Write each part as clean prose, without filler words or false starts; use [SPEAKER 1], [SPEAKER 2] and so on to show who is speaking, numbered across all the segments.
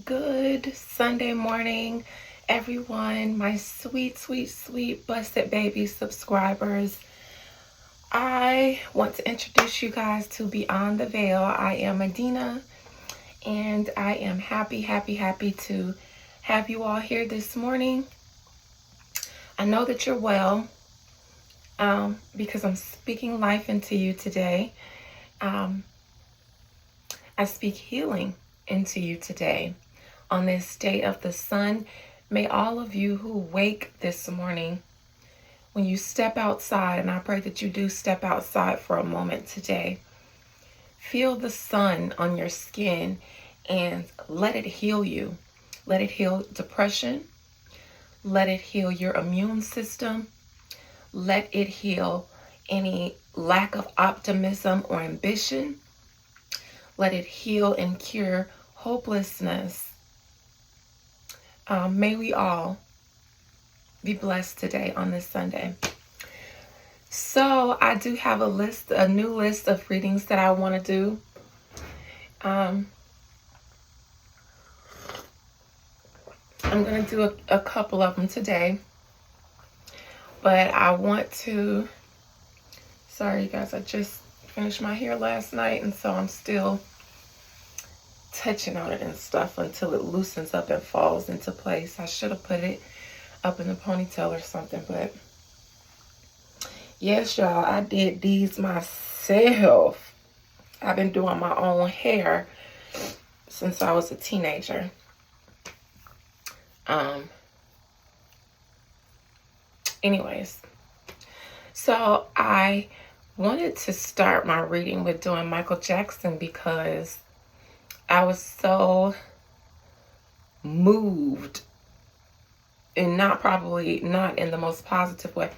[SPEAKER 1] Good Sunday morning, everyone, my sweet, sweet, sweet, blessed baby subscribers. I want to introduce you guys to Beyond the Veil. I am Adina, and I am happy, happy, happy to have you all here this morning. I know that you're well because I'm speaking life into you today. Um, I speak healing into you today. On this day of the sun, may all of you who wake this morning, when you step outside, and I pray that you do step outside for a moment today, feel the sun on your skin and let it heal you. Let it heal depression. Let it heal your immune system. Let it heal any lack of optimism or ambition. Let it heal and cure hopelessness. May we all be blessed today on this Sunday. So I do have a new list of readings that I want to do. I'm going to do a couple of them today. But I want to, sorry you guys, I just finished my hair last night, and so I'm still touching on it and stuff until it loosens up and falls into place. I should have put it up in the ponytail or something, but yes, y'all, I did these myself. I've been doing my own hair since I was a teenager. Anyways, so I wanted to start my reading with doing Michael Jackson because I was so moved, and not in the most positive way.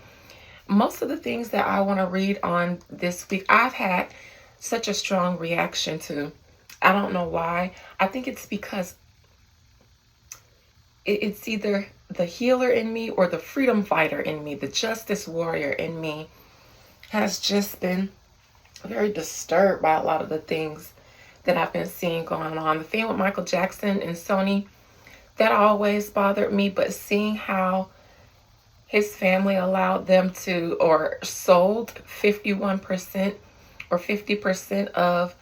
[SPEAKER 1] Most of the things that I want to read on this week, I've had such a strong reaction to. I don't know why. I think it's because it's either the healer in me or the freedom fighter in me, the justice warrior in me has just been very disturbed by a lot of the things that I've been seeing going on. The thing with Michael Jackson and Sony, that always bothered me, but seeing how his family allowed them to, or sold 51% or 50% of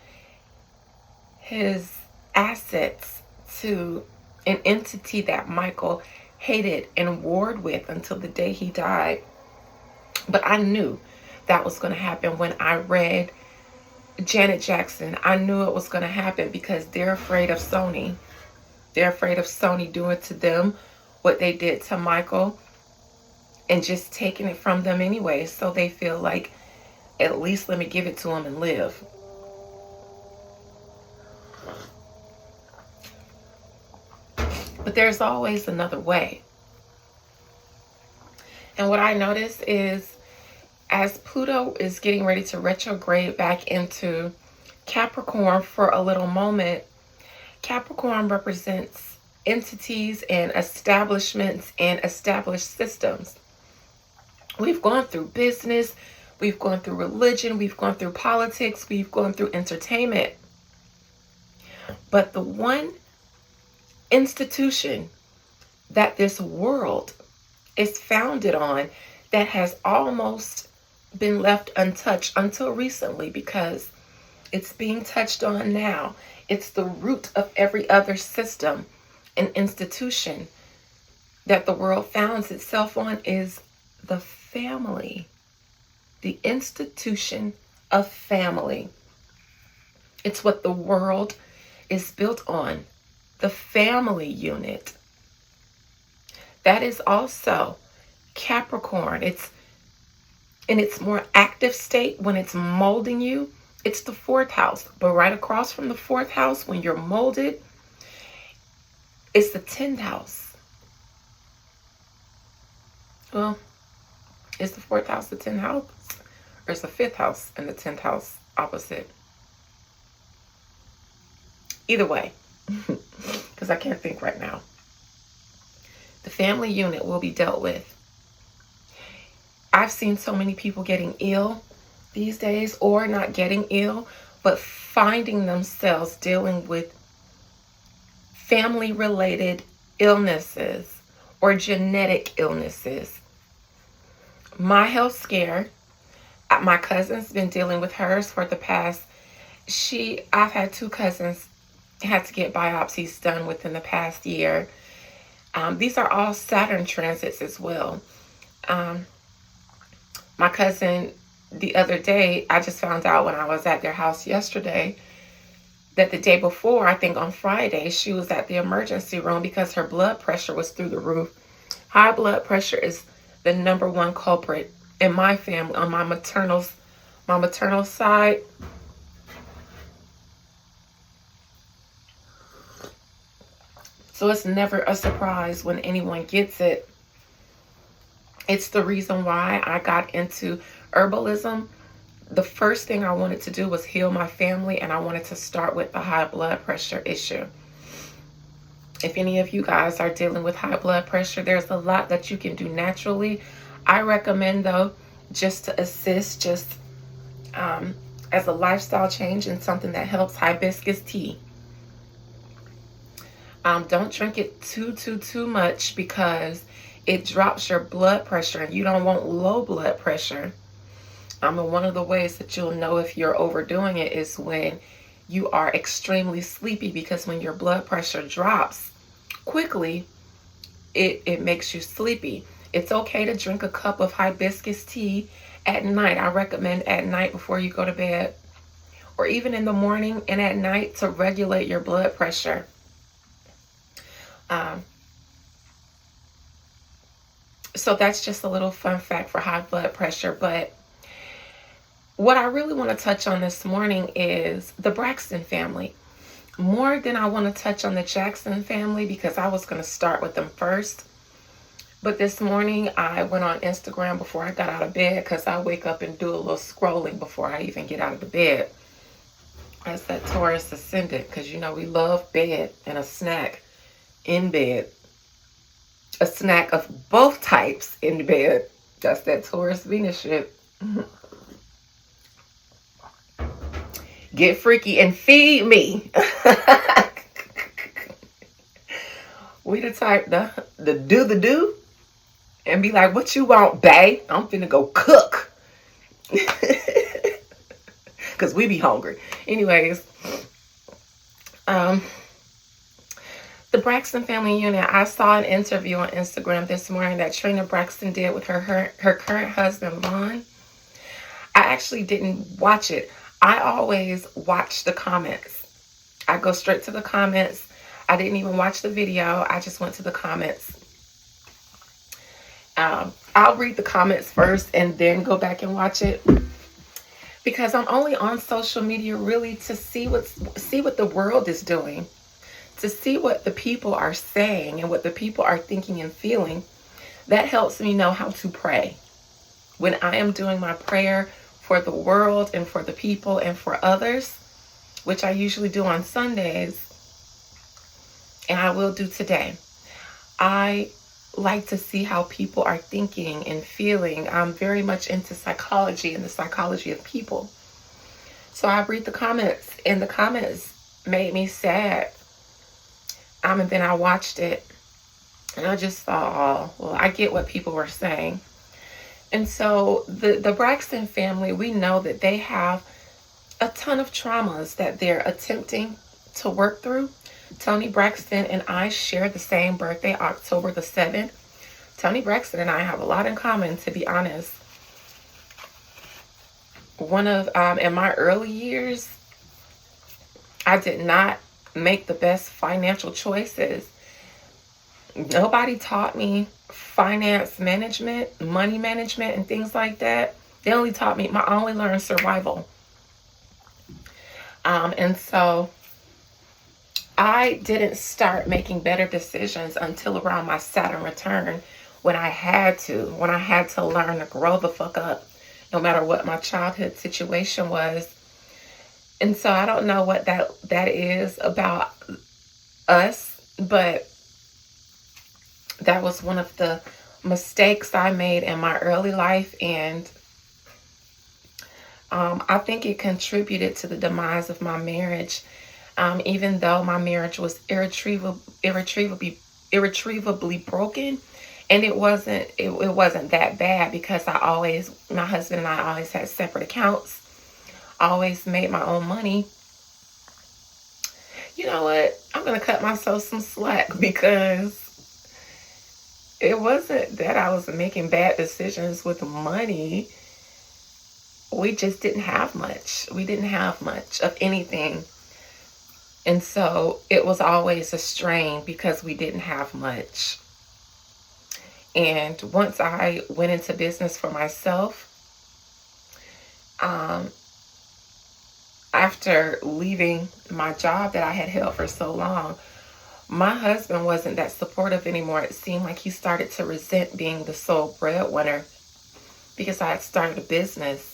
[SPEAKER 1] his assets to an entity that Michael hated and warred with until the day he died. But I knew that was going to happen when I read Janet Jackson. I knew it was going to happen because they're afraid of Sony. They're afraid of Sony doing to them what they did to Michael and just taking it from them anyway. So they feel like, at least let me give it to him and live. But there's always another way. And what I noticed is, as Pluto is getting ready to retrograde back into Capricorn for a little moment, Capricorn represents entities and establishments and established systems. We've gone through business, we've gone through religion, we've gone through politics, we've gone through entertainment. But the one institution that this world is founded on that has almost been left untouched until recently, because it's being touched on now. It's the root of every other system and institution that the world founds itself on, is the family, the institution of family. It's what the world is built on, the family unit. That is also Capricorn. It's in its more active state when it's molding you. It's the fourth house. But right across from the fourth house, when you're molded, it's the 10th house. Well, is the fourth house the 10th house? Or is the fifth house and the 10th house opposite? Either way, because I can't think right now. The family unit will be dealt with. I've seen so many people getting ill these days, or not getting ill, but finding themselves dealing with family-related illnesses or genetic illnesses. My health scare, my cousin's been dealing with hers for the past, I've had 2 cousins had to get biopsies done within the past year. These are all Saturn transits as well. My cousin, the other day, I just found out when I was at their house yesterday that the day before, I think on Friday, she was at the emergency room because her blood pressure was through the roof. High blood pressure is the number one culprit in my family, on my maternal side. So it's never a surprise when anyone gets it. It's the reason why I got into herbalism. The first thing I wanted to do was heal my family, and I wanted to start with the high blood pressure issue. If any of you guys are dealing with high blood pressure, there's a lot that you can do naturally. I recommend, though, just to assist, just as a lifestyle change and something that helps, hibiscus tea. Don't drink it too much because it drops your blood pressure, and you don't want low blood pressure. And one of the ways that you'll know if you're overdoing it is when you are extremely sleepy, because when your blood pressure drops quickly, it makes you sleepy. It's okay to drink a cup of hibiscus tea at night. I recommend at night before you go to bed, or even in the morning and at night, to regulate your blood pressure. So that's just a little fun fact for high blood pressure. But what I really want to touch on this morning is the Braxton family. More than I want to touch on the Jackson family, because I was going to start with them first. But this morning I went on Instagram before I got out of bed, because I wake up and do a little scrolling before I even get out of the bed. That's that Taurus ascendant, because you know we love bed and a snack in bed. A snack of both types in bed. That's that Taurus Venus shit. Get freaky and feed me. We the type to do the do and be like, what you want, bae? I'm finna go cook. Because we be hungry. Anyways, the Braxton family unit, I saw an interview on Instagram this morning that Trina Braxton did with her current husband, Vaughn. I actually didn't watch it. I always watch the comments. I go straight to the comments. I didn't even watch the video. I just went to the comments. I'll read the comments first and then go back and watch it, because I'm only on social media really to see what the world is doing, to see what the people are saying and what the people are thinking and feeling. That helps me know how to pray. When I am doing my prayer for the world and for the people and for others, which I usually do on Sundays, and I will do today, I like to see how people are thinking and feeling. I'm very much into psychology and the psychology of people. So I read the comments, and the comments made me sad. And then I watched it, and I just thought, oh, well, I get what people were saying. And so the Braxton family, we know that they have a ton of traumas that they're attempting to work through. Tony Braxton and I share the same birthday, October the 7th. Tony Braxton and I have a lot in common, to be honest. In my early years, I did not make the best financial choices. Nobody taught me finance management, money management, and things like that. They only taught me, I only learned survival. And so I didn't start making better decisions until around my Saturn return, when I had to learn to grow the fuck up, no matter what my childhood situation was. And so I don't know what that is about us, but that was one of the mistakes I made in my early life, and I think it contributed to the demise of my marriage. Even though my marriage was irretrievably broken, and it wasn't that bad because my husband and I always had separate accounts, always made my own money. You know what? I'm gonna cut myself some slack because it wasn't that I was making bad decisions with money. We just didn't have much. We didn't have much of anything. And so it was always a strain because we didn't have much. And once I went into business for myself, after leaving my job that I had held for so long, my husband wasn't that supportive anymore. It seemed like he started to resent being the sole breadwinner because I had started a business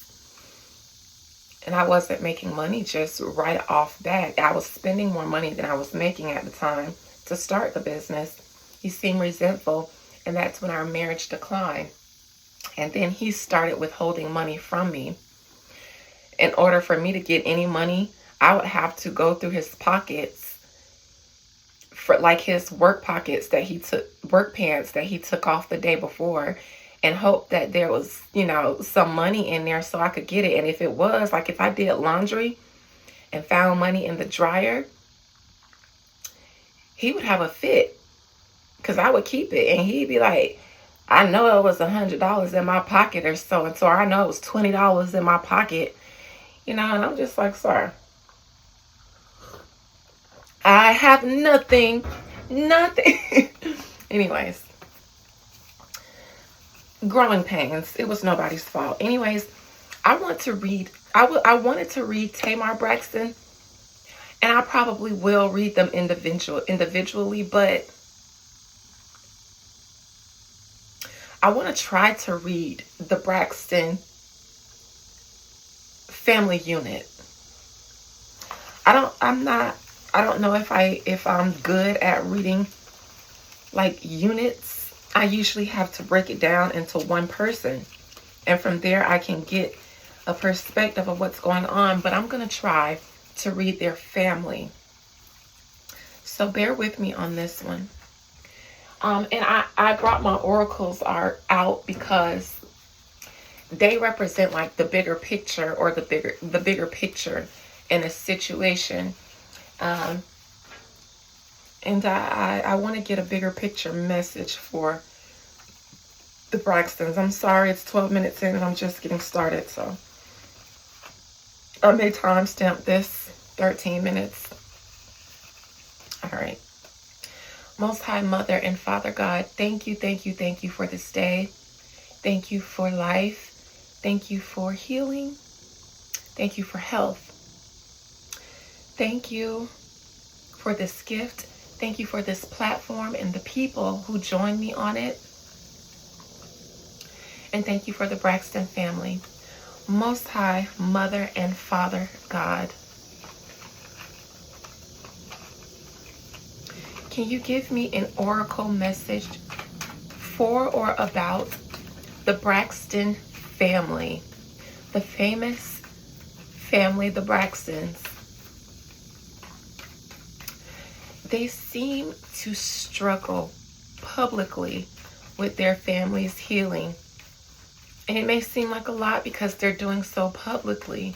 [SPEAKER 1] and I wasn't making money just right off bat. I was spending more money than I was making at the time to start the business. He seemed resentful, and that's when our marriage declined. And then he started withholding money from me. In order for me to get any money, I would have to go through his pockets, for like his work pockets that he took, work pants that he took off the day before, and hope that there was, some money in there so I could get it. And if it was, like if I did laundry and found money in the dryer, he would have a fit because I would keep it. And he'd be like, I know it was $100 in my pocket or so. And so I know it was $20 in my pocket, and I'm just like, sir, I have nothing. Anyways. Growing pains. It was nobody's fault. Anyways, I wanted to read Tamar Braxton, and I probably will read them individually, but I want to try to read the Braxton family unit. I don't know if I'm good at reading like units. I usually have to break it down into one person, and from there I can get a perspective of what's going on, but I'm going to try to read their family. So bear with me on this one. And I brought my oracles out because they represent like the bigger picture, or the bigger picture in a situation. And I want to get a bigger picture message for the Braxtons. I'm sorry, it's 12 minutes in and I'm just getting started. So I may timestamp this 13 minutes. All right. Most High Mother and Father God, thank you for this day. Thank you for life. Thank you for healing. Thank you for health. Thank you for this gift. Thank you for this platform and the people who join me on it. And thank you for the Braxton family. Most High Mother and Father God, can you give me an oracle message for or about the Braxton family, the famous family, the Braxtons? They seem to struggle publicly with their family's healing. And it may seem like a lot because they're doing so publicly.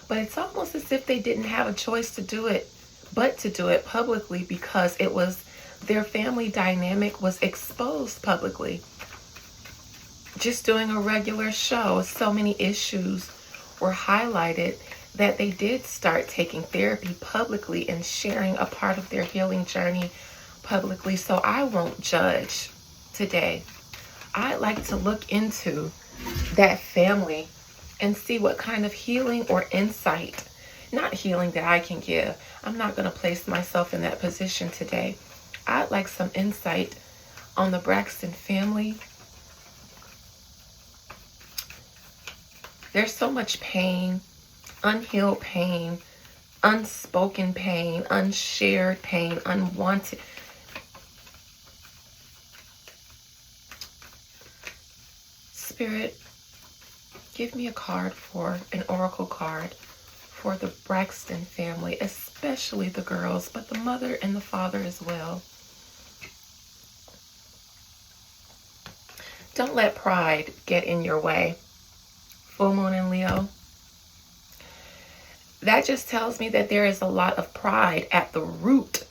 [SPEAKER 1] But it's almost as if they didn't have a choice to do it, but to do it publicly, because it was their family dynamic was exposed publicly. Just doing a regular show, so many issues were highlighted that they did start taking therapy publicly and sharing a part of their healing journey publicly. So I won't judge today. I'd like to look into that family and see what kind of healing or insight, not healing that I can give. I'm not going to place myself in that position today. I'd like some insight on the Braxton family. There's so much pain, unhealed pain, unspoken pain, unshared pain, unwanted. Spirit, give me a card, for an oracle card for the Braxton family, especially the girls, but the mother and the father as well. Don't let pride get in your way. Full moon in Leo. That just tells me that there is a lot of pride at the root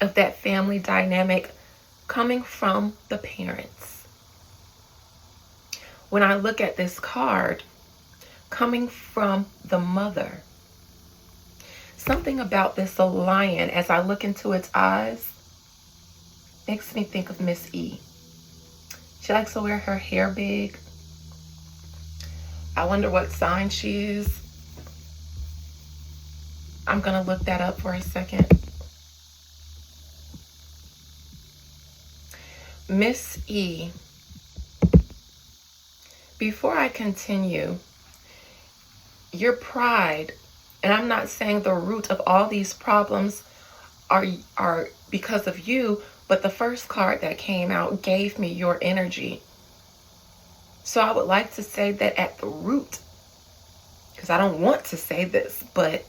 [SPEAKER 1] of that family dynamic coming from the parents. When I look at this card, coming from the mother, something about this lion, as I look into its eyes, makes me think of Miss E. She likes to wear her hair big. I wonder what sign she is. I'm going to look that up for a second. Miss E. Before I continue, your pride, and I'm not saying the root of all these problems are because of you, but the first card that came out gave me your energy. So I would like to say that at the root, because I don't want to say this, but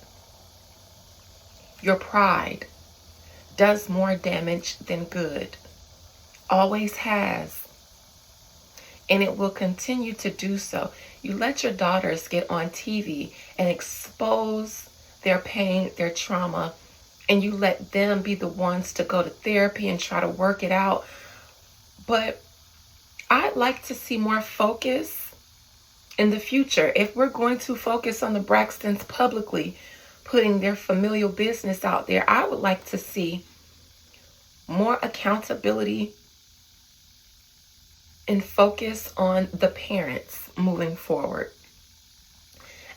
[SPEAKER 1] your pride does more damage than good. Always has. And it will continue to do so. You let your daughters get on TV and expose their pain, their trauma, and you let them be the ones to go to therapy and try to work it out. But I'd like to see more focus in the future. If we're going to focus on the Braxtons publicly, putting their familial business out there, I would like to see more accountability and focus on the parents moving forward,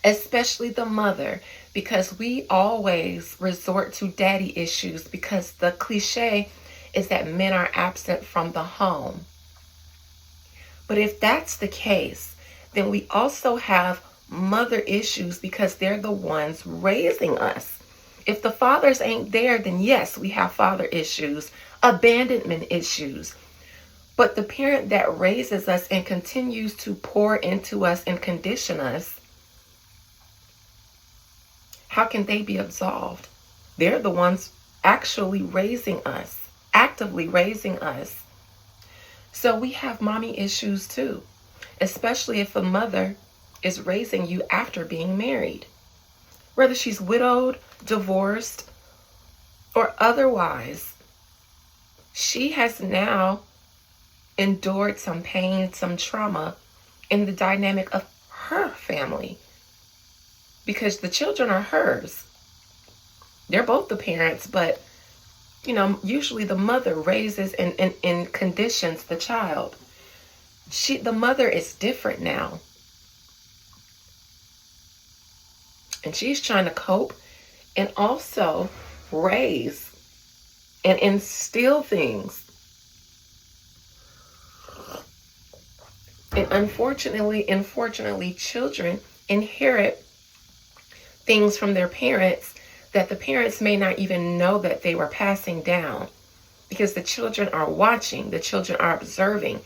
[SPEAKER 1] especially the mother, because we always resort to daddy issues because the cliche is that men are absent from the home. But if that's the case, then we also have mother issues because they're the ones raising us. If the fathers ain't there, then yes, we have father issues, abandonment issues. But the parent that raises us and continues to pour into us and condition us, how can they be absolved? They're the ones actually raising us, actively raising us. So we have mommy issues too, especially if a mother is raising you after being married. Whether she's widowed, divorced, or otherwise, she has now endured some pain, some trauma in the dynamic of her family because the children are hers. They're both the parents, but usually the mother raises and conditions the child. The mother is different now. And she's trying to cope and also raise and instill things. And unfortunately, children inherit things from their parents that the parents may not even know that they were passing down because the children are watching, the children are observing.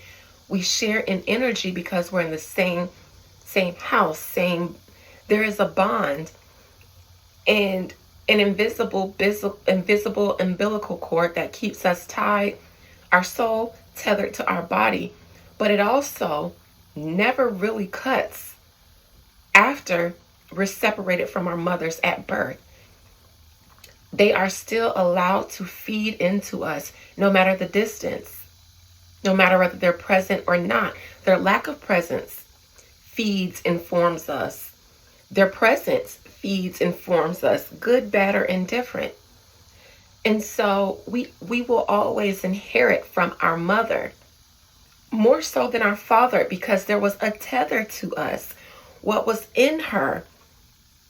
[SPEAKER 1] We share in energy because we're in the same house, there is a bond and an invisible umbilical cord that keeps us tied, our soul tethered to our body. But it also never really cuts after we're separated from our mothers at birth. They are still allowed to feed into us no matter the distance, no matter whether they're present or not. Their lack of presence feeds, informs us. Their presence feeds, informs us, good, bad, or indifferent. And so we will always inherit from our mother, more so than our father, because there was a tether to us. What was in her,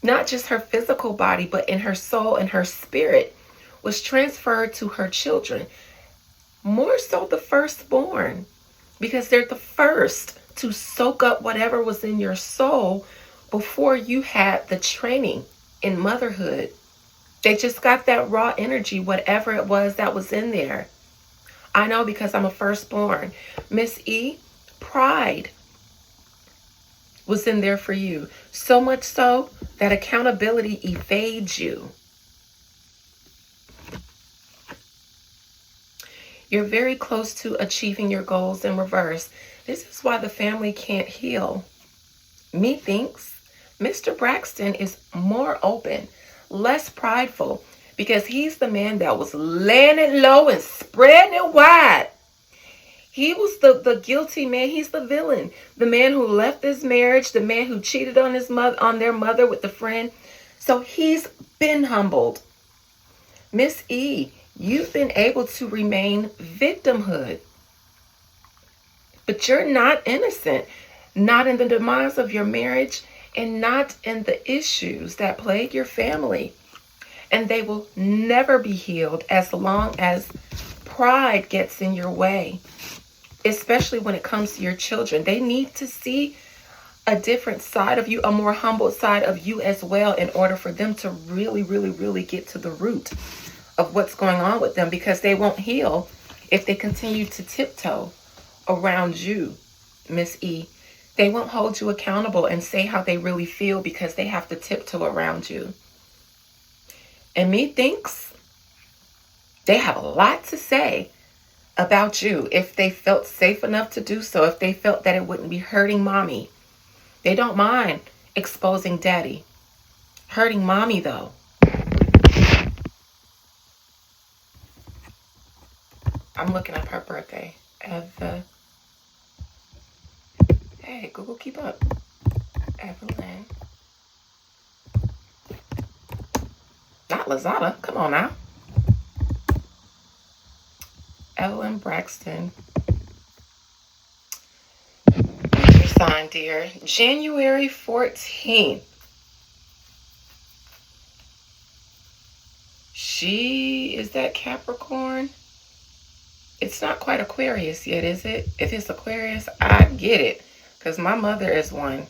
[SPEAKER 1] not just her physical body, but in her soul and her spirit, was transferred to her children. More so the firstborn, because they're the first to soak up whatever was in your soul before you had the training in motherhood. They just got that raw energy, whatever it was that was in there. I know because I'm a firstborn. Miss E, pride was in there for you. So much so that accountability evades you. You're very close to achieving your goals in reverse. This is why the family can't heal. Methinks Mr. Braxton is more open, less prideful, because he's the man that was laying it low and spreading it wide. He was the guilty man. He's the villain. The man who left his marriage, the man who cheated on his mother, on their mother with the friend. So he's been humbled. Miss E, you've been able to remain victimhood. But you're not innocent. Not in the demise of your marriage and not in the issues that plague your family. And they will never be healed as long as pride gets in your way, especially when it comes to your children. They need to see a different side of you, a more humble side of you as well, in order for them to really, really, really get to the root of what's going on with them, because they won't heal if they continue to tiptoe around you, Miss E. They won't hold you accountable and say how they really feel because they have to tiptoe around you. And methinks they have a lot to say about you if they felt safe enough to do so, if they felt that it wouldn't be hurting mommy. They don't mind exposing daddy. Hurting mommy, though. I'm looking up her birthday. Hey, Google, keep up. Evelyn. Not Lazada. Come on now. Evelyn Braxton. What's your sign, dear? January 14th. Is that Capricorn? It's not quite Aquarius yet, is it? If it's Aquarius, I get it, because my mother is one.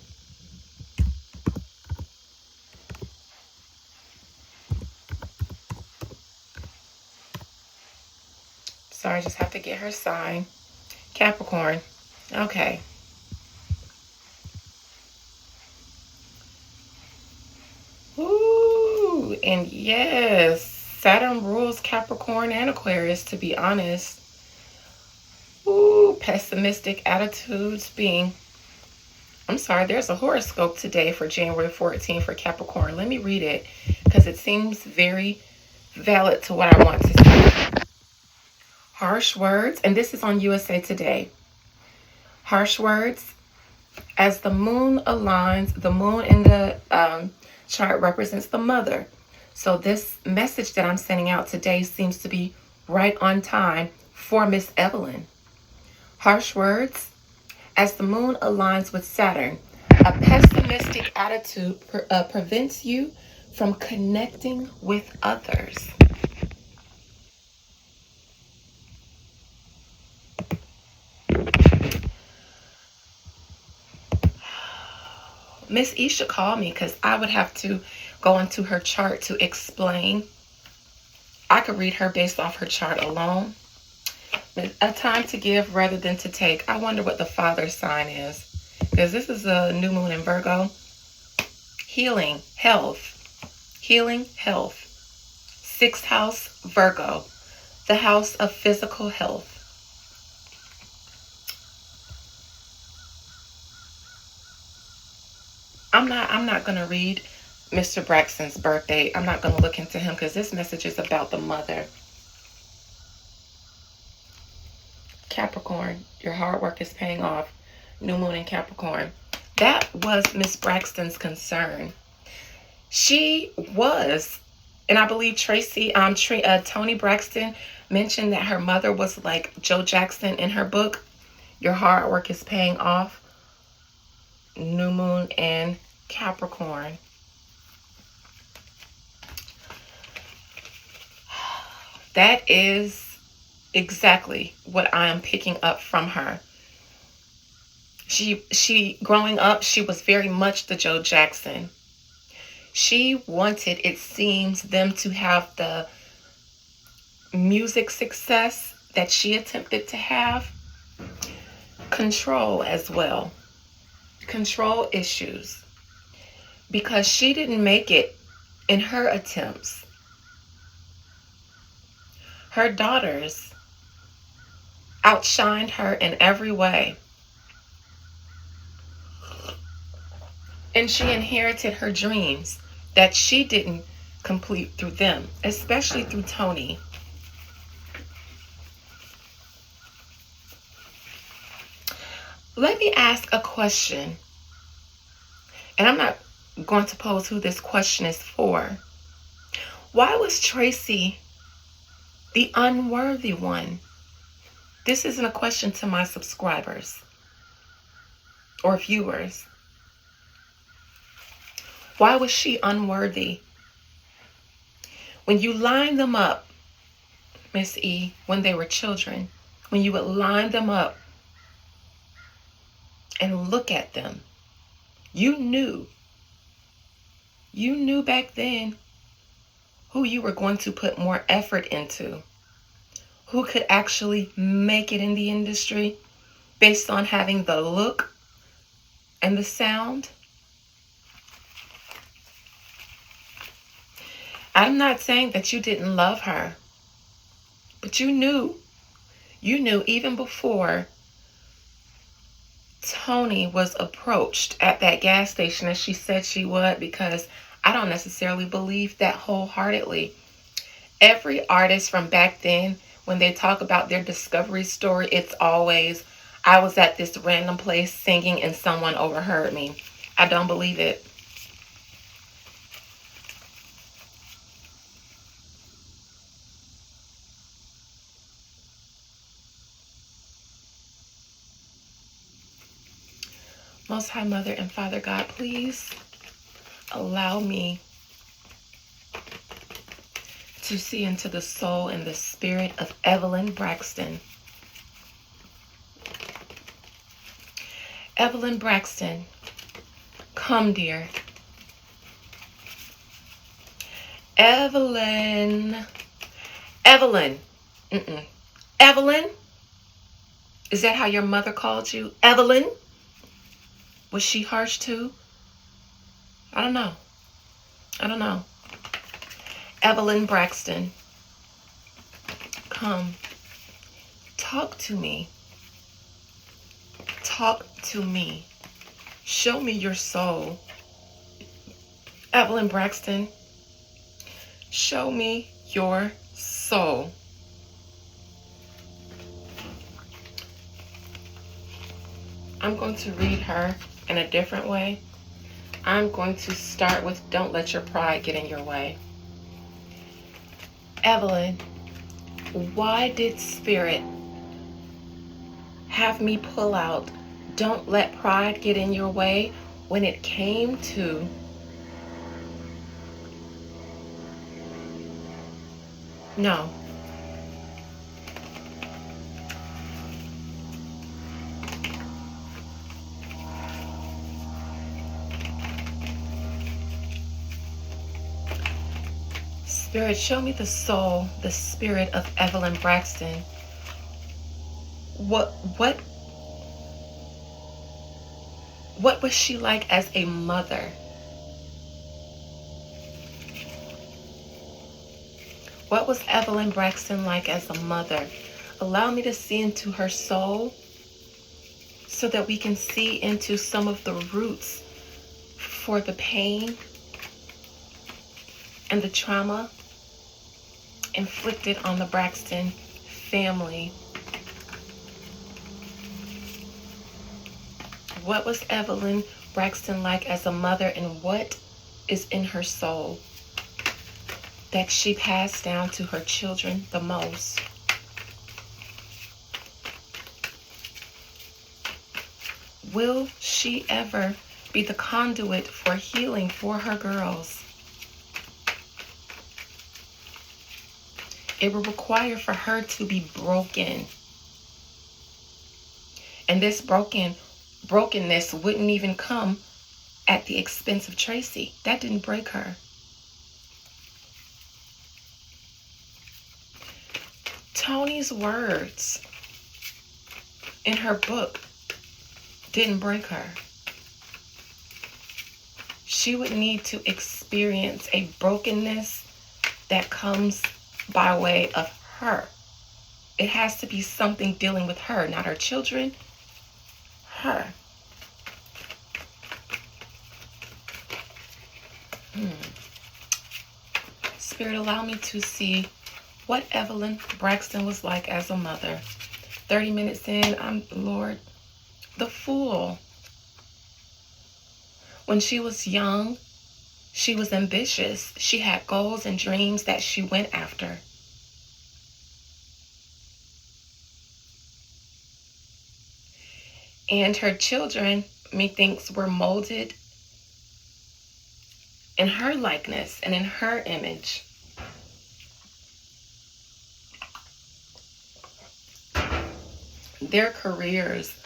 [SPEAKER 1] Sorry, I just have to get her sign. Capricorn. Okay. Ooh, and yes, Saturn rules Capricorn and Aquarius, to be honest. Ooh, pessimistic attitudes being... I'm sorry, there's a horoscope today for January 14th for Capricorn. Let me read it because it seems very valid to what I want to say. Harsh words, and this is on USA Today. Harsh words, as the moon aligns, the moon in the chart represents the mother. So this message that I'm sending out today seems to be right on time for Miss Evelyn. Harsh words, as the moon aligns with Saturn, a pessimistic attitude prevents you from connecting with others. Miss E should call me because I would have to go into her chart to explain. I could read her based off her chart alone. A time to give rather than to take. I wonder what the father sign is, because this is a new moon in Virgo. Healing, health. Healing, health. 6th house, Virgo. The house of physical health. I'm not going to read Mr. Braxton's birthday. I'm not going to look into him because this message is about the mother. Capricorn, your hard work is paying off. New moon in Capricorn. That was Miss Braxton's concern. She was, and I believe Toni Braxton mentioned that her mother was like Joe Jackson in her book. Your hard work is paying off. New moon in Capricorn. That is exactly what I am picking up from her. She growing up, she was very much the Joe Jackson. She wanted, it seems, them to have the music success that she attempted to have. Control as well. Control issues. because she didn't make it in her attempts. Her daughters outshined her in every way. And she inherited her dreams that she didn't complete through them, especially through Tony. Let me ask a question. And I'm not going to pose who this question is for. Why was Tracy the unworthy one? This isn't a question to my subscribers or viewers. Why was she unworthy? When you line them up, Miss E, when they were children, when you would line them up and look at them, you knew back then who you were going to put more effort into, who could actually make it in the industry based on having the look and the sound. I'm not saying that you didn't love her, but you knew even before Tony was approached at that gas station, as she said she would, because I don't necessarily believe that wholeheartedly. Every artist from back then, when they talk about their discovery story, it's always, I was at this random place singing and someone overheard me. I don't believe it. Most High Mother and Father God, please allow me to see into the soul and the spirit of Evelyn Braxton. Evelyn Braxton, come, dear. Evelyn. Evelyn. Evelyn? Is that how your mother called you? Evelyn? Was she harsh too? I don't know. Evelyn Braxton, come. Talk to me. Talk to me. Show me your soul. Evelyn Braxton, show me your soul. I'm going to read her in a different way. I'm going to start with, don't let your pride get in your way. Evelyn, why did Spirit have me pull out, don't let pride get in your way, when it came to no. Spirit, show me the soul, the spirit of Evelyn Braxton. What was she like as a mother? What was Evelyn Braxton like as a mother? Allow me to see into her soul so that we can see into some of the roots for the pain and the trauma inflicted on the Braxton family. What was Evelyn Braxton like as a mother, and what is in her soul that she passed down to her children the most? Will she ever be the conduit for healing for her girls? It will require for her to be broken. And this brokenness wouldn't even come at the expense of Tracy. That didn't break her. Tony's words in her book didn't break her. she would need to experience a brokenness that comes by way of her. It has to be something dealing with her, not her children, her. Spirit, allow me to see what Evelyn Braxton was like as a mother. 30 minutes in, Lord, the Fool. When she was young, she was ambitious. She had goals and dreams that she went after. And her children, methinks, were molded in her likeness and in her image. Their careers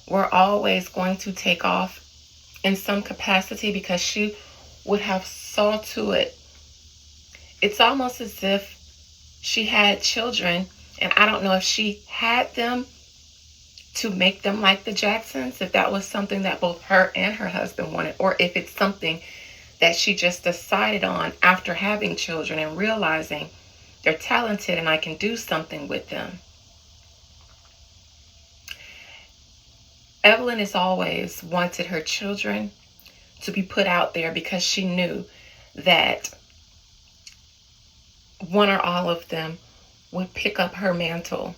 [SPEAKER 1] were always going to take off in some capacity because she would have saw to it. It's almost as if she had children, and I don't know if she had them to make them like the Jacksons, if that was something that both her and her husband wanted, or if it's something that she just decided on after having children and realizing they're talented and I can do something with them. Evelyn has always wanted her children to be put out there because she knew that one or all of them would pick up her mantle.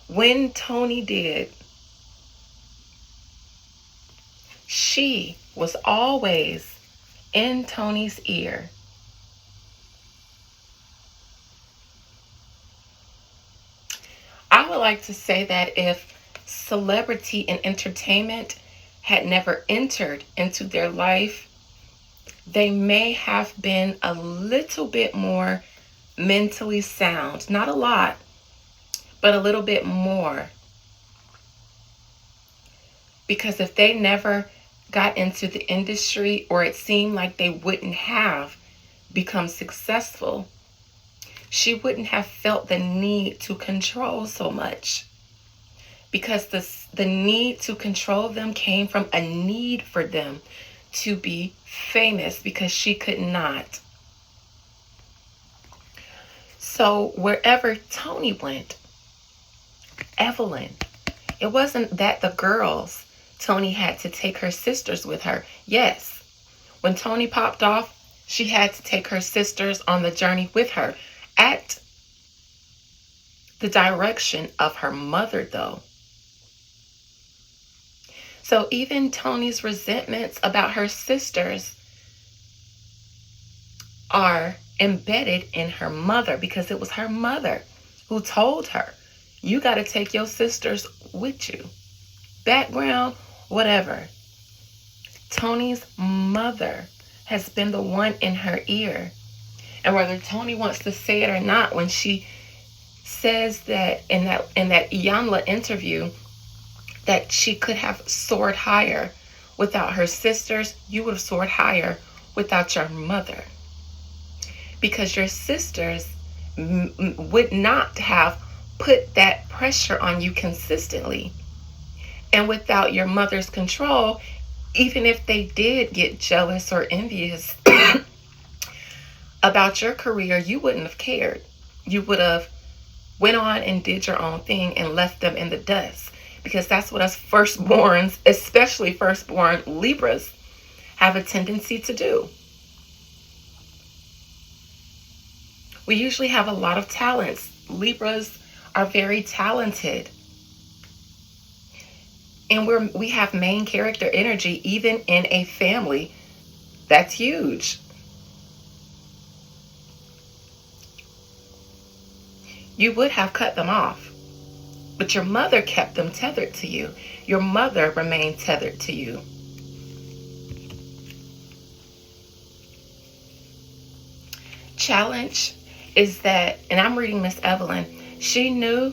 [SPEAKER 1] When Tony did, she was always in Tony's ear. I would like to say that if celebrity and entertainment had never entered into their life, they may have been a little bit more mentally sound. Not a lot, but a little bit more. Because if they never got into the industry, or it seemed like they wouldn't have become successful, she wouldn't have felt the need to control so much. Because the need to control them came from a need for them to be famous, because she could not. So wherever Tony went, Evelyn, it wasn't that the girls, Tony had to take her sisters with her. Yes, when Tony popped off, she had to take her sisters on the journey with her at the direction of her mother, though. So even Tony's resentments about her sisters are embedded in her mother, because it was her mother who told her, you got to take your sisters with you. Background, whatever. Tony's mother has been the one in her ear. And whether Tony wants to say it or not, when she says that in that Iyanla interview, that she could have soared higher without her sisters, you would have soared higher without your mother. Because your sisters would not have put that pressure on you consistently. And without your mother's control, even if they did get jealous or envious about your career, you wouldn't have cared. You would have went on and did your own thing and left them in the dust. Because that's what us firstborns, especially firstborn Libras, have a tendency to do. We usually have a lot of talents. Libras are very talented. And we have main character energy even in a family. That's huge. You would have cut them off. But your mother kept them tethered to you. Your mother remained tethered to you. Challenge is that, and I'm reading Miss Evelyn, she knew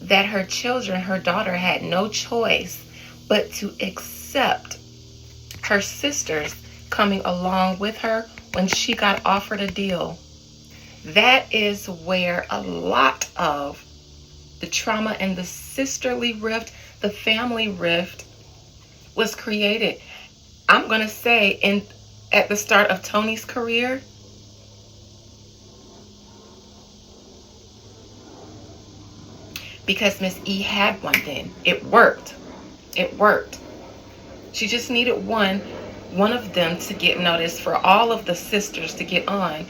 [SPEAKER 1] that her children, her daughter, had no choice but to accept her sisters coming along with her when she got offered a deal. That is where a lot of the trauma and the sisterly rift, the family rift, was created. I'm going to say at the start of Tony's career, because Miss E had one then. It worked. It worked. She just needed one of them to get noticed for all of the sisters to get on.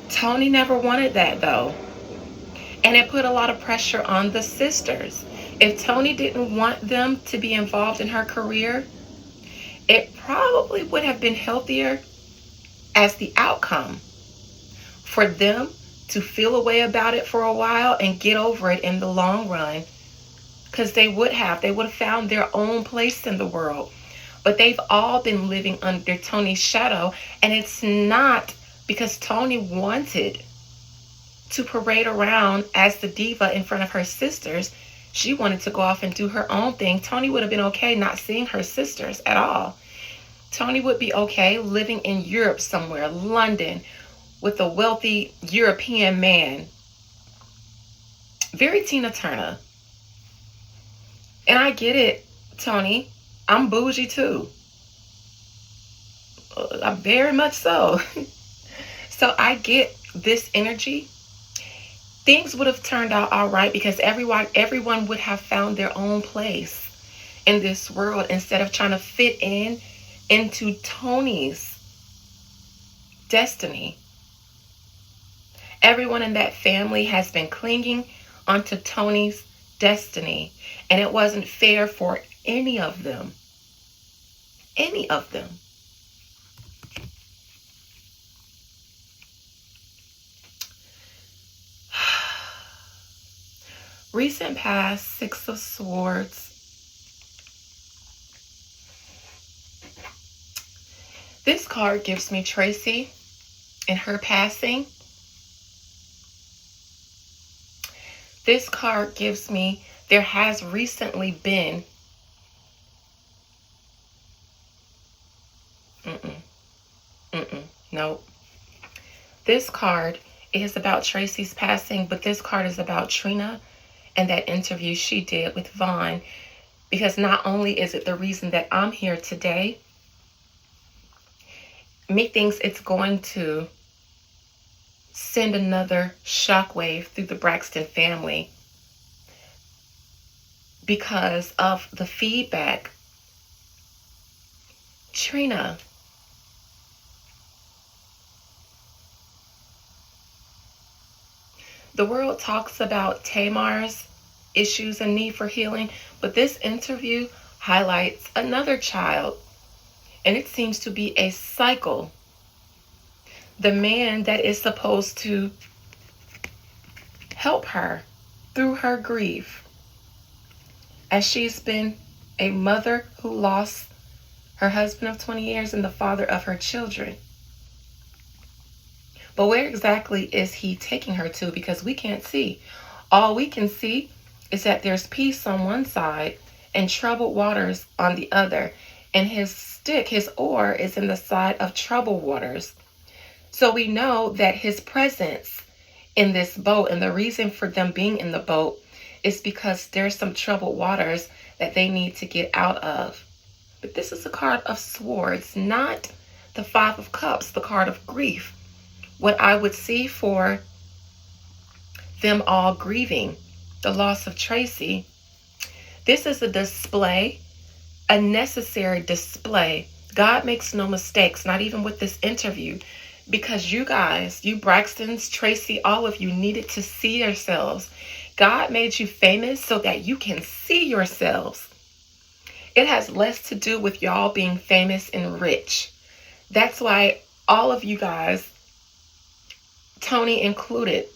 [SPEAKER 1] Tony never wanted that though. And it put a lot of pressure on the sisters. If Tony didn't want them to be involved in her career, it probably would have been healthier as the outcome for them to feel a way about it for a while and get over it in the long run. Because they would have found their own place in the world. But they've all been living under Tony's shadow. And it's not because Tony wanted to parade around as the diva in front of her sisters. She wanted to go off and do her own thing. Tony would have been okay not seeing her sisters at all. Tony would be okay living in Europe somewhere, London, with a wealthy European man. Very Tina Turner. And I get it, Tony. I'm bougie too. Very much so. So I get this energy. Things would have turned out all right because everyone would have found their own place in this world instead of trying to fit into Tony's destiny. Everyone in that family has been clinging onto Tony's destiny, and it wasn't fair for any of them. Any of them. Recent past, Six of Swords. This card gives me Tracy and her passing. This card gives me there has recently been no. This card is about Tracy's passing, but this card is about Trina and that interview she did with Vaughn. Because not only is it the reason that I'm here today, methinks it's going to send another shockwave through the Braxton family because of the feedback. Trina, the world talks about Tamar's issues and need for healing, but this interview highlights another child, and it seems to be a cycle. The man that is supposed to help her through her grief, as she's been a mother who lost her husband of 20 years and the father of her children. But where exactly is he taking her to? Because we can't see. All we can see is that there's peace on one side and troubled waters on the other. And his stick, his oar, is in the side of troubled waters. So we know that his presence in this boat, and the reason for them being in the boat, is because there's some troubled waters that they need to get out of. But this is a card of swords, not the Five of Cups, the card of grief. What I would see for them all grieving the loss of Tracy, this is a display, a necessary display. God makes no mistakes, not even with this interview, because you guys, you Braxtons, Tracy, all of you needed to see yourselves. God made you famous so that you can see yourselves. It has less to do with y'all being famous and rich. That's why all of you guys, Tony included,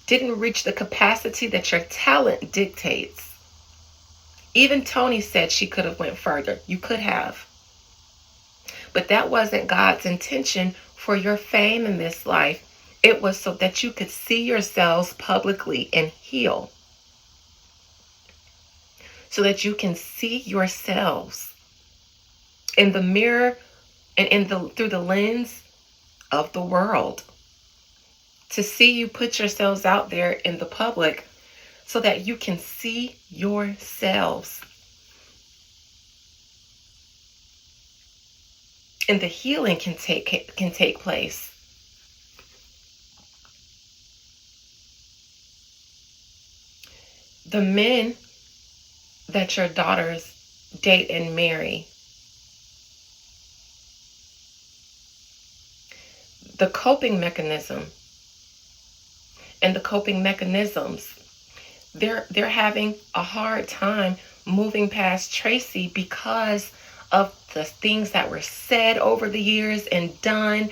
[SPEAKER 1] didn't reach the capacity that your talent dictates. Even Tony said she could have went further. You could have. But that wasn't God's intention for your fame in this life. It was so that you could see yourselves publicly and heal. So that you can see yourselves in the mirror and through the lens of the world. To see you put yourselves out there in the public so that you can see yourselves. and the healing can take place. The men that your daughters date and marry, the coping mechanism and the coping mechanisms, they're having a hard time moving past Tracy because of the things that were said over the years and done.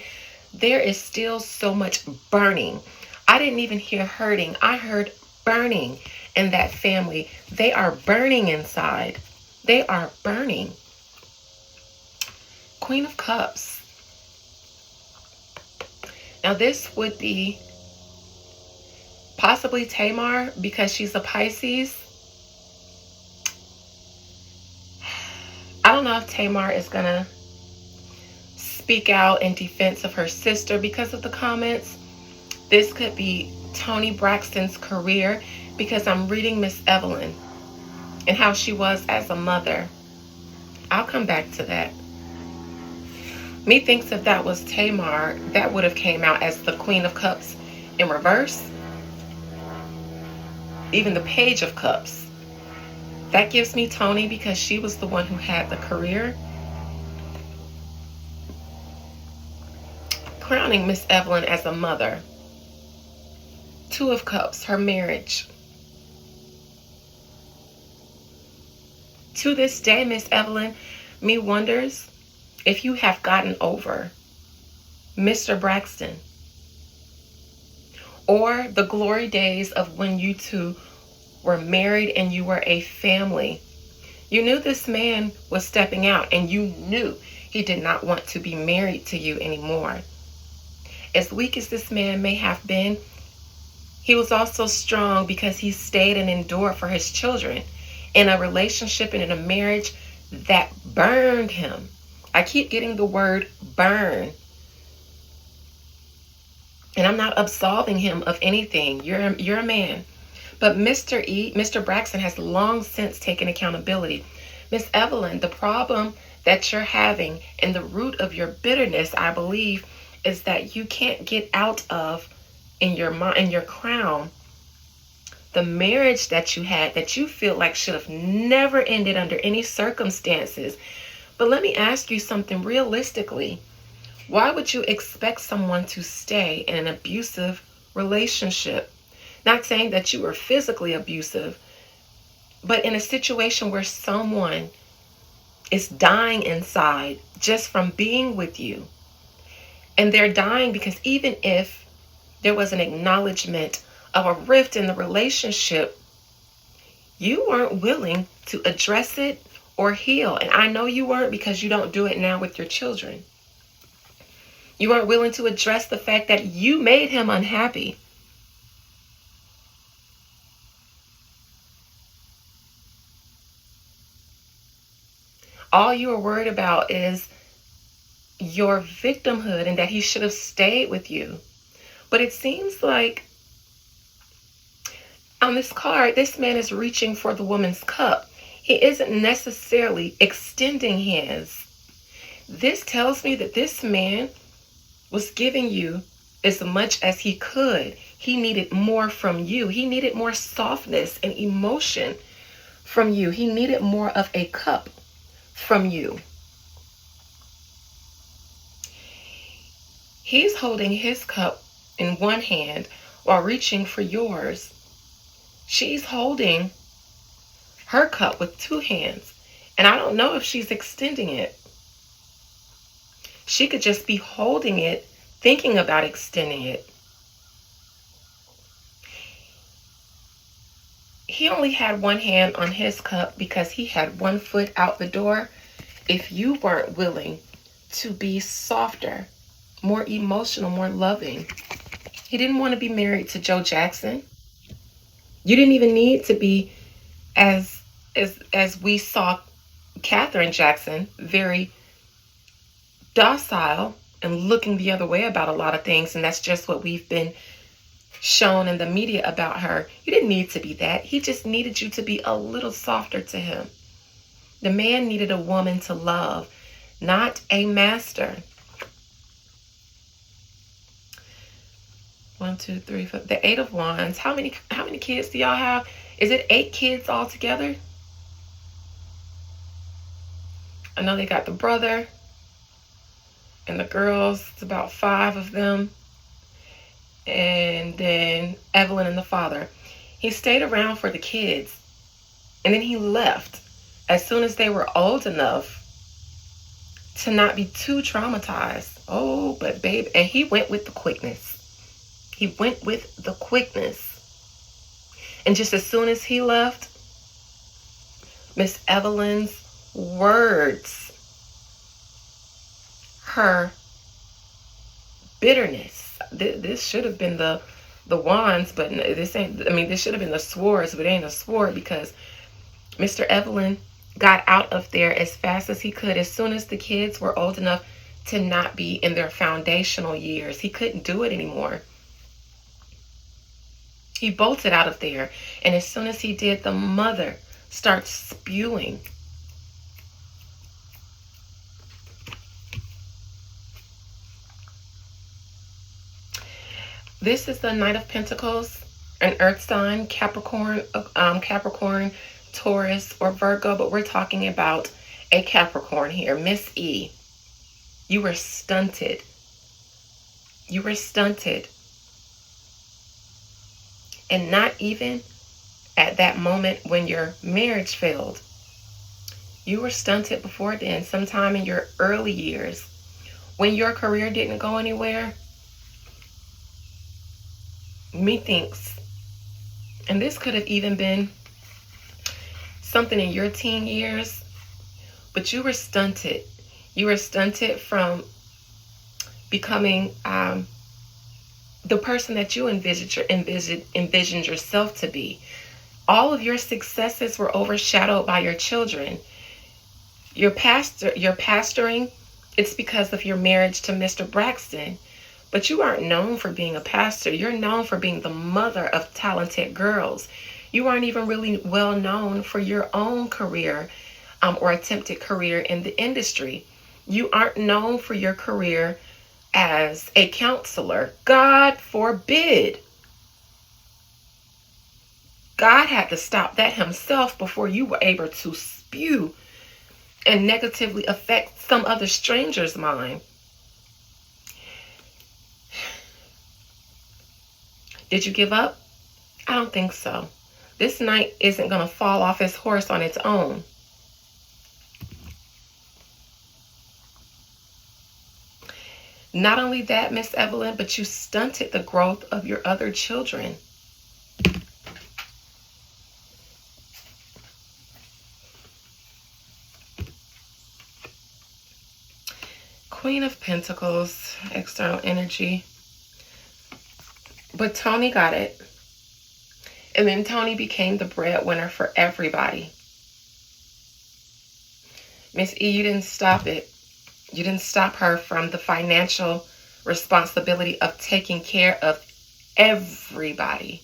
[SPEAKER 1] There is still so much burning. I didn't even hear hurting. I heard burning in that family. They are burning inside. They are burning. Queen of Cups. Now this would be possibly Tamar because she's a Pisces. I don't know if Tamar is going to speak out in defense of her sister because of the comments. This could be Toni Braxton's career because I'm reading Miss Evelyn and how she was as a mother. I'll come back to that. Methinks if that was Tamar, that would have came out as the Queen of Cups in reverse. Even the Page of Cups. That gives me Toni because she was the one who had the career. Crowning Miss Evelyn as a mother. Two of Cups, her marriage. To this day, Miss Evelyn, me wonders if you have gotten over Mr. Braxton or the glory days of when you two were married and you were a family. You knew this man was stepping out and you knew he did not want to be married to you anymore. As weak as this man may have been, he was also strong because he stayed and endured for his children in a relationship and in a marriage that burned him. I keep getting the word burn. And I'm not absolving him of anything. You're a man. But Mr. Braxton has long since taken accountability. Miss Evelyn, the problem that you're having and the root of your bitterness, I believe, is that you can't get out of in your mind, in your crown, the marriage that you had that you feel like should have never ended under any circumstances. But let me ask you something realistically. Why would you expect someone to stay in an abusive relationship? Not saying that you were physically abusive, but in a situation where someone is dying inside just from being with you. And they're dying because even if there was an acknowledgement of a rift in the relationship, you weren't willing to address it or heal. And I know you weren't because you don't do it now with your children. You weren't willing to address the fact that you made him unhappy. All you are worried about is your victimhood and that he should have stayed with you. But it seems like on this card, this man is reaching for the woman's cup. He isn't necessarily extending his. This tells me that this man was giving you as much as he could. He needed more from you. He needed more softness and emotion from you. He needed more of a cup from you. He's holding his cup in one hand while reaching for yours. She's holding her cup with two hands, and I don't know if she's extending it. She could just be holding it, thinking about extending it. He only had one hand on his cup because he had one foot out the door. If you weren't willing to be softer, more emotional, more loving. He didn't want to be married to Joe Jackson. You didn't even need to be, as we saw Katherine Jackson, very docile and looking the other way about a lot of things. And that's just what we've been shown in the media about her. You didn't need to be that. He just needed you to be a little softer to him. The man needed a woman to love, not a master. 1, 2, 3, 4. The Eight of Wands. How many kids do y'all have? Is it 8 kids altogether? I know they got the brother and the girls. It's about 5 of them. And then Evelyn and the father. He stayed around for the kids. And then he left as soon as they were old enough to not be too traumatized. Oh, but babe. And he went with the quickness. He went with the quickness. And just as soon as he left, Miss Evelyn's words, her bitterness. This should have been the wands, but this ain't. I mean, this should have been the swords, but it ain't a sword, because Mr. Evelyn got out of there as fast as he could. As soon as the kids were old enough to not be in their foundational years, he couldn't do it anymore. He bolted out of there. And as soon as he did, the mother starts spewing. This is the Knight of Pentacles, an earth sign, Capricorn, Taurus, or Virgo, but we're talking about a Capricorn here. Miss E, you were stunted. You were stunted. And not even at that moment when your marriage failed. You were stunted before then, sometime in your early years, when your career didn't go anywhere. Methinks, and this could have even been something in your teen years, but you were stunted. You were stunted from becoming the person that you envisioned yourself to be. All of your successes were overshadowed by your children. Your pastoring, it's because of your marriage to Mr. Braxton. But you aren't known for being a pastor. You're known for being the mother of talented girls. You aren't even really well known for your own career or attempted career in the industry. You aren't known for your career as a counselor. God forbid. God had to stop that himself before you were able to spew and negatively affect some other stranger's mind. Did you give up? I don't think so. This knight isn't going to fall off his horse on its own. Not only that, Miss Evelyn, but you stunted the growth of your other children. Queen of Pentacles, external energy. But Tony got it. And then Tony became the breadwinner for everybody. Miss E, you didn't stop it. You didn't stop her from the financial responsibility of taking care of everybody.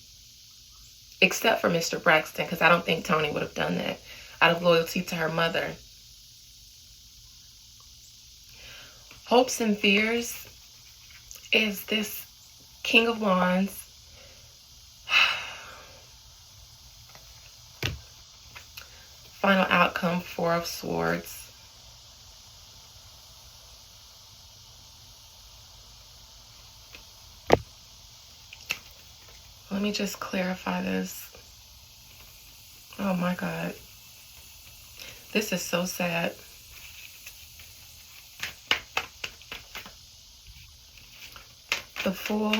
[SPEAKER 1] Except for Mr. Braxton, because I don't think Tony would have done that out of loyalty to her mother. Hopes and fears is this King of Wands. Final outcome, Four of Swords. Let me just clarify this. Oh my God. This is so sad. The Fool.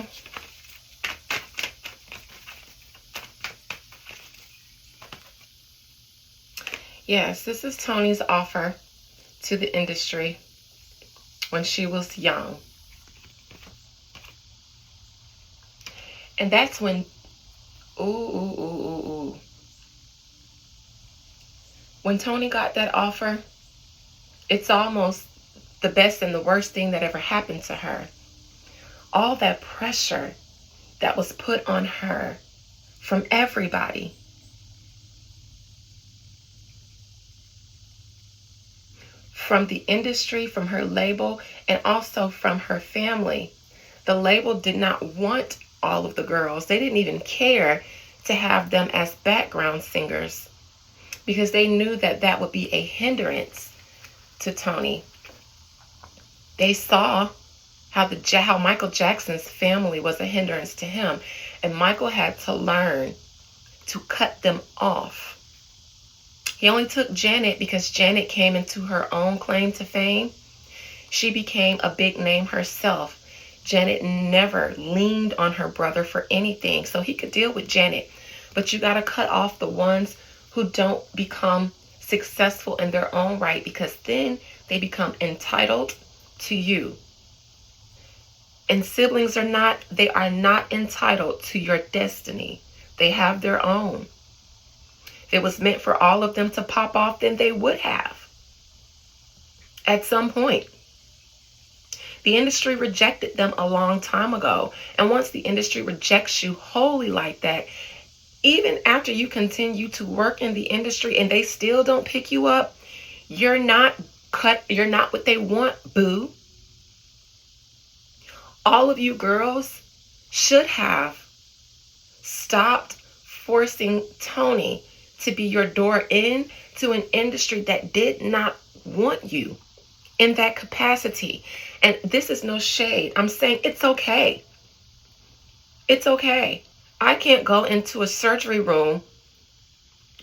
[SPEAKER 1] Yes, this is Tony's offer to the industry when she was young. And that's when, when Tony got that offer, it's almost the best and the worst thing that ever happened to her. All that pressure that was put on her from everybody. from the industry, from her label, and also from her family. The label did not want all of the girls. They didn't even care to have them as background singers because they knew that that would be a hindrance to Tony. They saw how Michael Jackson's family was a hindrance to him, and Michael had to learn to cut them off. He only took Janet because Janet came into her own claim to fame. She became a big name herself. Janet never leaned on her brother for anything, so he could deal with Janet. But you got to cut off the ones who don't become successful in their own right, because then they become entitled to you. And siblings are not entitled to your destiny. They have their own. If it was meant for all of them to pop off, then they would have at some point. The industry rejected them a long time ago. And once the industry rejects you wholly like that, even after you continue to work in the industry and they still don't pick you up, you're not what they want, boo. All of you girls should have stopped forcing Tony to be your door in to an industry that did not want you in that capacity. And this is no shade. I'm saying it's okay. It's okay. I can't go into a surgery room,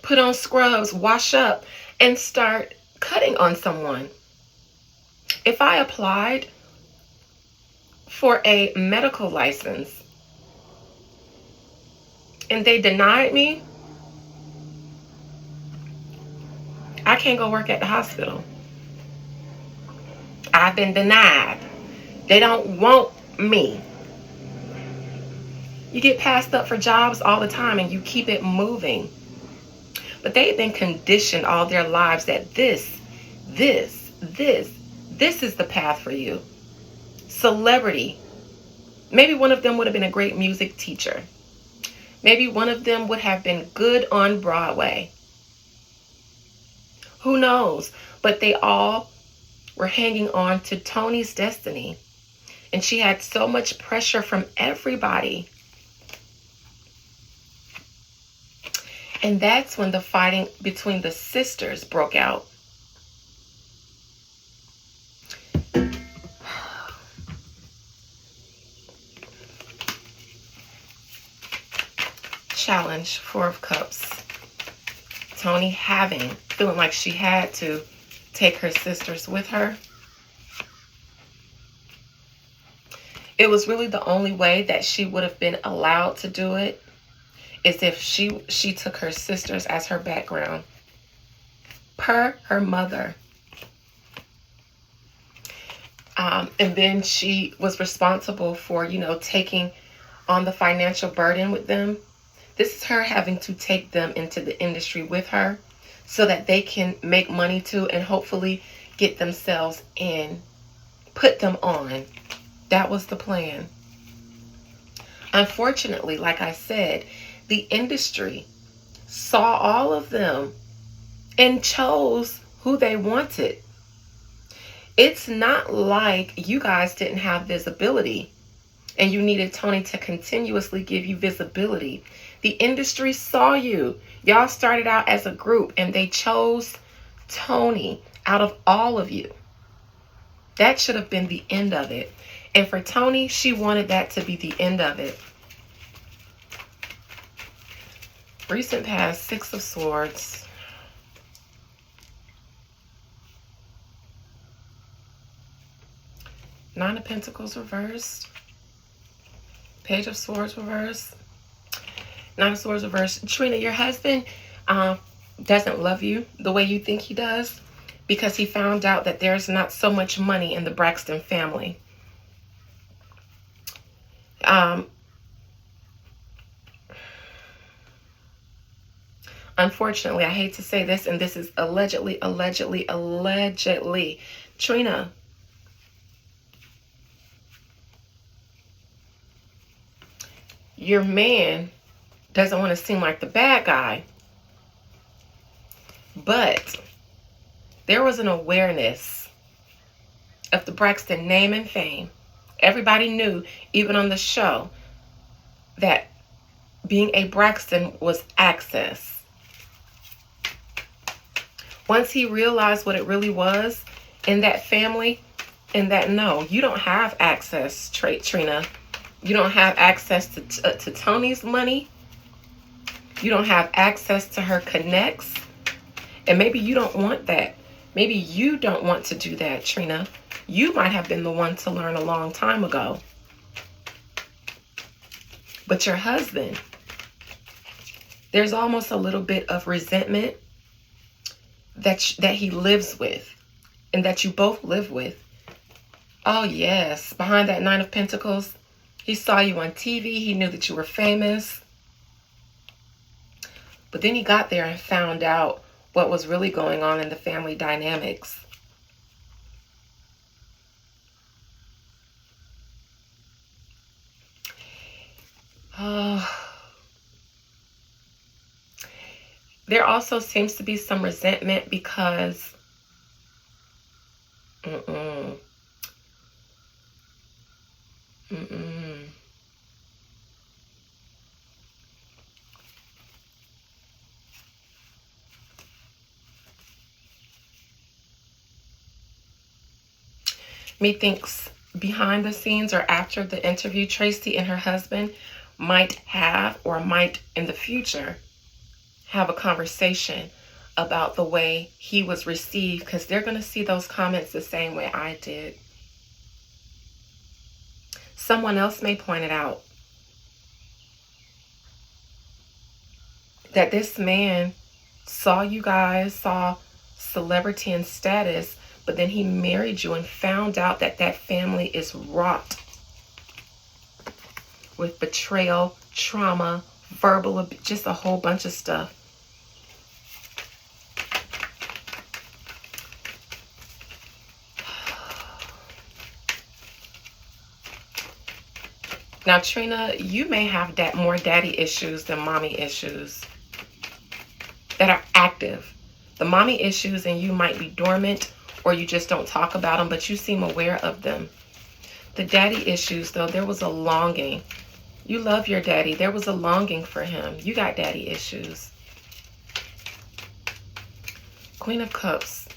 [SPEAKER 1] put on scrubs, wash up, and start cutting on someone. If I applied for a medical license and they denied me, I can't go work at the hospital. I've been denied. They don't want me. You get passed up for jobs all the time and you keep it moving. But they've been conditioned all their lives that this is the path for you. Celebrity. Maybe one of them would have been a great music teacher. Maybe one of them would have been good on Broadway. Who knows? But they all were hanging on to Tony's destiny. And she had so much pressure from everybody. And that's when the fighting between the sisters broke out. Challenge, 4 of Cups. Tony feeling like she had to take her sisters with her. It was really the only way that she would have been allowed to do it is if she took her sisters as her background, per her mother. And then she was responsible for, taking on the financial burden with them. This is her having to take them into the industry with her so that they can make money too and hopefully get themselves in, put them on. That was the plan. Unfortunately, like I said, the industry saw all of them and chose who they wanted. It's not like you guys didn't have visibility and you needed Tony to continuously give you visibility. The industry saw you. Y'all started out as a group and they chose Tony out of all of you. That should have been the end of it. And for Tony, she wanted that to be the end of it. Recent past, 6 of Swords. Nine of Pentacles reversed. Page of Swords reversed. Nine of Swords reversed. Trina, your husband doesn't love you the way you think he does because he found out that there's not so much money in the Braxton family. Unfortunately, I hate to say this, and this is allegedly. Trina, your man doesn't want to seem like the bad guy, but There was an awareness of the Braxton name and fame. Everybody knew, even on the show, that being a Braxton was access. Once he realized what it really was in that family, and that no, you don't have access, Trina. You don't have access to Tony's money. You don't have access to her connects. And maybe you don't want that. Maybe you don't want to do that, Trina. You might have been the one to learn a long time ago. But your husband, there's almost a little bit of resentment that he lives with, and that you both live with. Oh yes, behind that Nine of Pentacles, he saw you on TV. He knew that you were famous. But then he got there and found out what was really going on in the family dynamics. There also seems to be some resentment because Methinks behind the scenes or after the interview, Tracy and her husband might have, or might in the future have, a conversation about the way he was received, because they're going to see those comments the same way I did. Someone else may point it out, that this man saw you guys, saw celebrity and status, but then he married you and found out that that family is wrought with betrayal, trauma, verbal abuse, just a whole bunch of stuff. Now, Trina, you may have more daddy issues than mommy issues that are active. The mommy issues and you might be dormant, or you just don't talk about them, but you seem aware of them. The daddy issues, though, there was a longing. You love your daddy. There was a longing for him. You got daddy issues. Queen of Cups.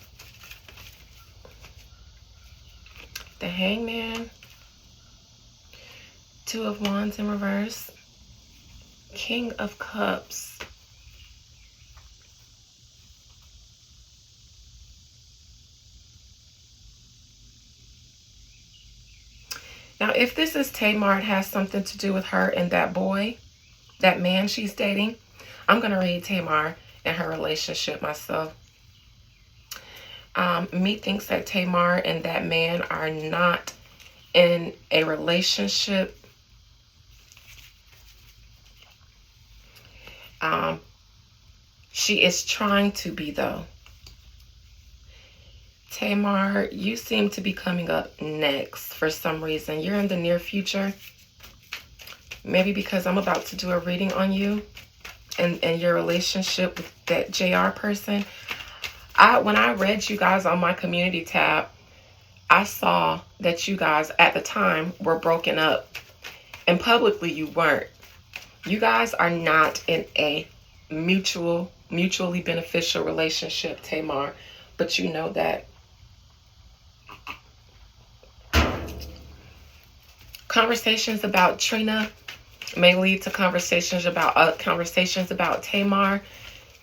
[SPEAKER 1] The Hangman. Two of Wands in reverse. King of Cups. Now, if this is Tamar, it has something to do with her and that boy, that man she's dating. I'm going to read Tamar and her relationship myself. Methinks that Tamar and that man are not in a relationship. She is trying to be, though. Tamar, you seem to be coming up next for some reason. You're in the near future. Maybe because I'm about to do a reading on you and your relationship with that JR person. When I read you guys on my community tab, I saw that you guys at the time were broken up. And publicly you weren't. You guys are not in a mutually beneficial relationship, Tamar. But you know that. Conversations about Trina may lead to conversations about Tamar.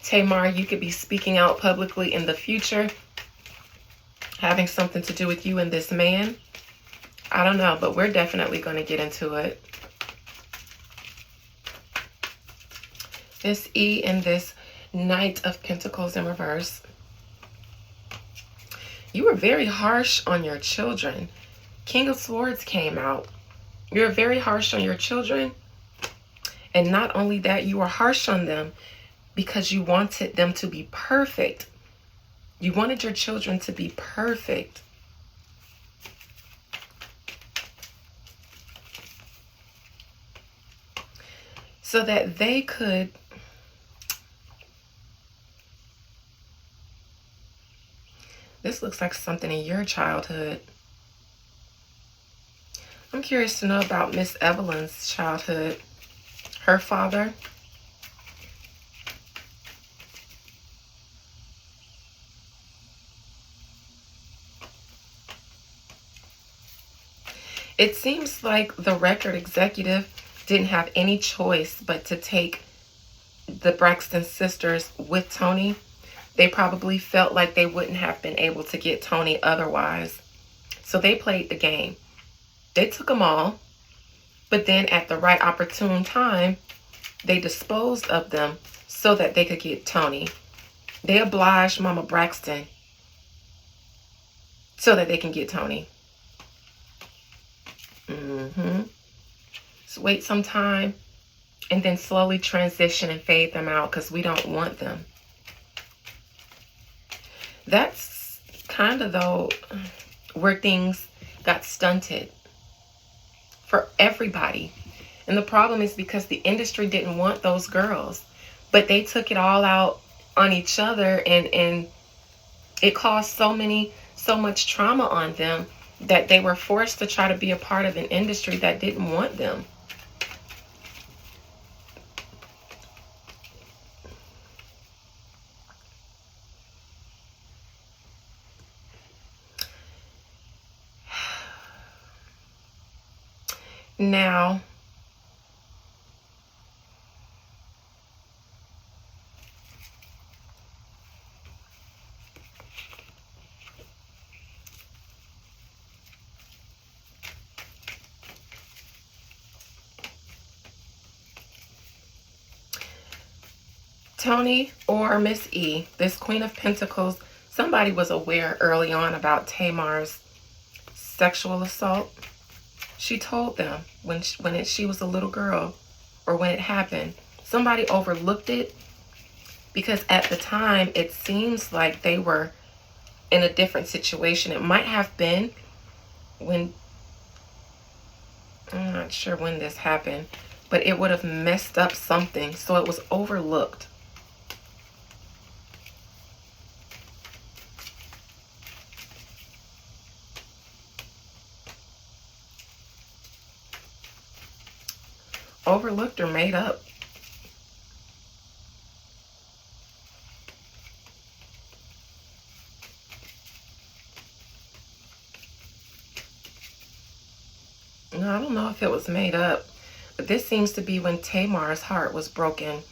[SPEAKER 1] Tamar, you could be speaking out publicly in the future, having something to do with you and this man. I don't know, but we're definitely going to get into it. This E and this Knight of Pentacles in reverse. You were very harsh on your children. King of Swords came out. You're very harsh on your children. And not only that, you were harsh on them because you wanted them to be perfect. You wanted your children to be perfect. So that they could This looks like something in your childhood. I'm curious to know about Miss Evelyn's childhood. Her father. It seems like the record executive didn't have any choice but to take the Braxton sisters with Tony. They probably felt like they wouldn't have been able to get Tony otherwise. So they played the game. They took them all, but then at the right opportune time, they disposed of them so that they could get Tony. They obliged Mama Braxton so that they can get Tony. So wait some time and then slowly transition and fade them out because we don't want them. That's kind of, though, where things got stunted for everybody. And the problem is because the industry didn't want those girls, but they took it all out on each other, and it caused so much trauma on them that they were forced to try to be a part of an industry that didn't want them. Now, Tony or Miss E, this Queen of Pentacles, somebody was aware early on about Tamar's sexual assault. She told them when she was a little girl, or when it happened. Somebody overlooked it because at the time it seems like they were in a different situation. It might have been when, I'm not sure when this happened, but it would have messed up something, so it was overlooked. Overlooked or made up. No, I don't know if it was made up, but this seems to be when Tamar's heart was broken,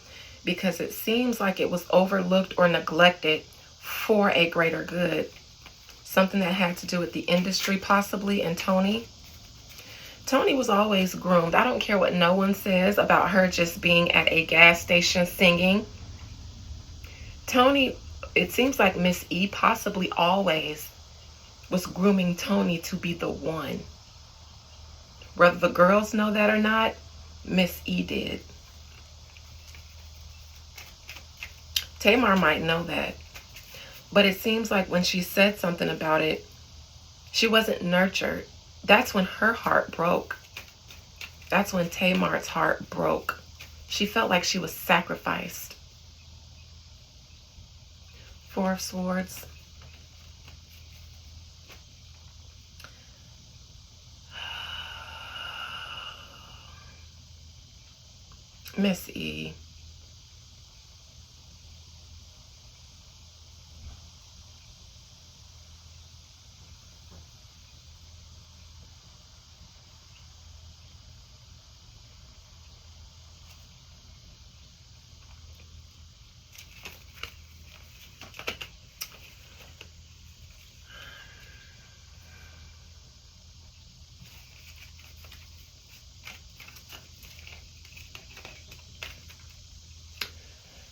[SPEAKER 1] because it seems like it was overlooked or neglected for a greater good. Something that had to do with the industry possibly, and Tony. Tony was always groomed. I don't care what no one says about her just being at a gas station singing. Tony, it seems like Miss E possibly always was grooming Tony to be the one. Whether the girls know that or not, Miss E did. Tamar might know that. But it seems like when she said something about it, she wasn't nurtured. That's when her heart broke. That's when Tamar's heart broke. She felt like she was sacrificed. Four of Swords. Miss E.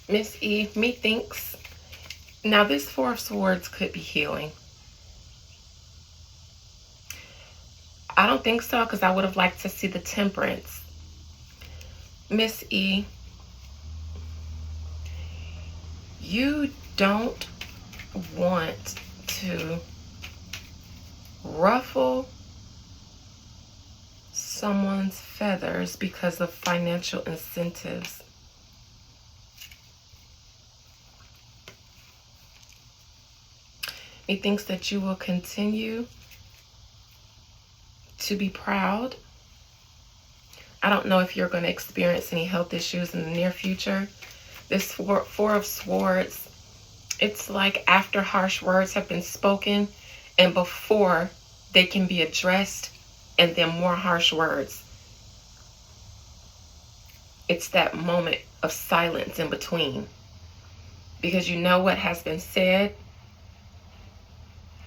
[SPEAKER 1] Miss E, methinks. Now this Four of Swords could be healing. I don't think so, because I would have liked to see the Temperance. Miss E, you don't want to ruffle someone's feathers because of financial incentives. He thinks that you will continue to be proud. I don't know if you're going to experience any health issues in the near future. This Four of Swords, it's like after harsh words have been spoken and before they can be addressed, and then more harsh words. It's that moment of silence in between, because you know what has been said,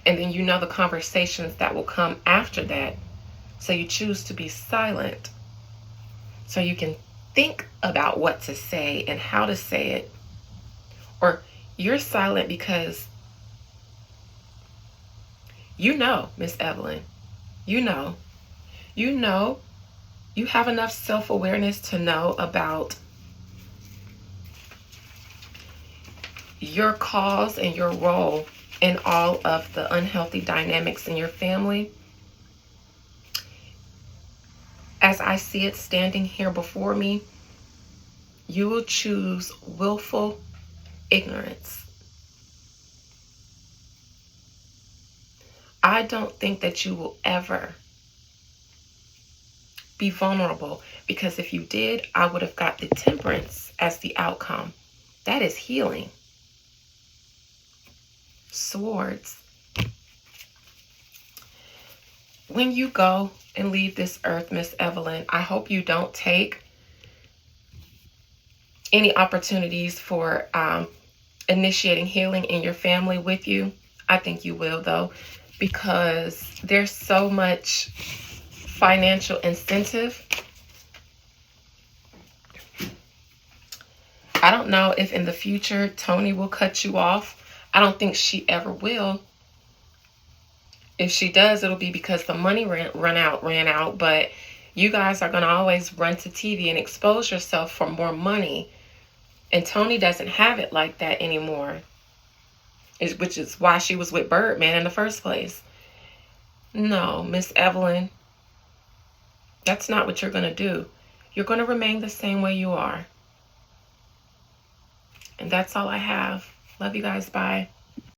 [SPEAKER 1] and then you know the conversations that will come after that. So you choose to be silent so you can think about what to say and how to say it. Or you're silent because you know, Miss Evelyn, you know you have enough self-awareness to know about your cause and your role in all of the unhealthy dynamics in your family. As I see it standing here before me, you will choose willful ignorance. I don't think that you will ever be vulnerable, because if you did, I would have got the Temperance as the outcome. That is healing. Swords. When you go and leave this earth, Miss Evelyn, I hope you don't take any opportunities for initiating healing in your family with you. I think you will, though, because there's so much financial incentive. I don't know if in the future Tony will cut you off. I don't think she ever will. If she does, it'll be because the money ran out. But you guys are going to always run to TV and expose yourself for more money. And Tony doesn't have it like that anymore, which is why she was with Birdman in the first place. No, Miss Evelyn, that's not what you're going to do. You're going to remain the same way you are. And that's all I have. Love you guys. Bye.